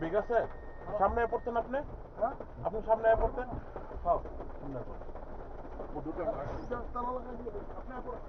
big আছে সামনে পড়তেন আপনি হ্যাঁ আপনি সামনে পড়তেন হ্যাঁ সামনে পড়তেন ও দুটো তালা লাগাই দিয়ে আপনি পড়েন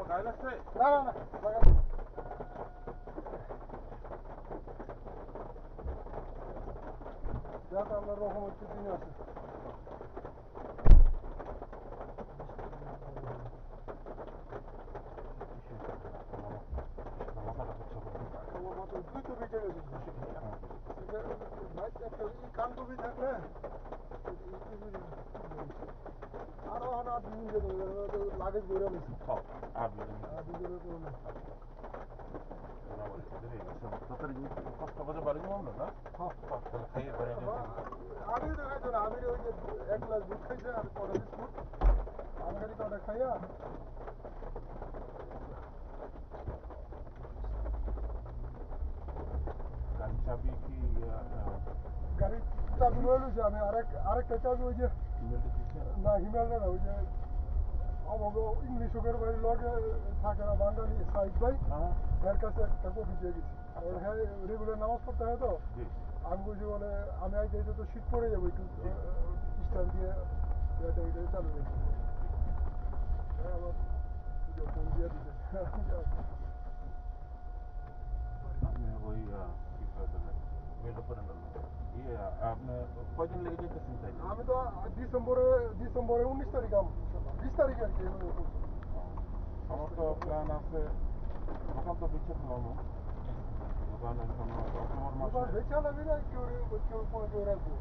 গাইল আছে না না না লাগাই দিন যাক আল্লাহর রহমতে দিন আছে খাওয়া মাত্র দুই তো বেঁচে গেছে ভাই একটা কান কবি থাকলে আরো আর দুদিন যেতে লাগেজ বেরো নিছি আর দুজনের কোনো না কষ্ট করে বাড়ি যাবো আমরা না খাইয়ে বাড়ি আমি দেখাইতো না আমি ওই যে এক গ্লাস দুধ খাইছে আর কটা বিস্কুট আমি খালি কটা খাইয়া গাড়ি চাবি কি গাড়ির চাবি রয়ে লইছে আমি আরেকটা চাবি ওই যে না হিমালয় না ওই যে আমাকে ইংলিশ ওকের বাড়ির লগে থাকে না বাঙালি সাইড ভাই এর কাছে একটা কপি দিয়ে গেছি হ্যাঁ রেগুলার নামাজ পড়তে হয় তো আমি বলছি বলে আমি আজ যেতে তো শীত পড়ে যাবো একটু স্ট্যান্ড দিয়ে এটা চালু রেখে হ্যাঁ আমার ফোন দিয়ে দিতে আপনি ওই কি করে আপনি কয়দিন লেগে যেতেছেন তাই আমি তো ডিসেম্বরে 19 তারিখ 20 তারিখে আর কি আমার তো প্ল্যান আছে দোকান তো বেঁচে ফেলানো দোকান এখন অক্টোবর মাসে বেচা লাগবে না কেউ কেউ রাখবো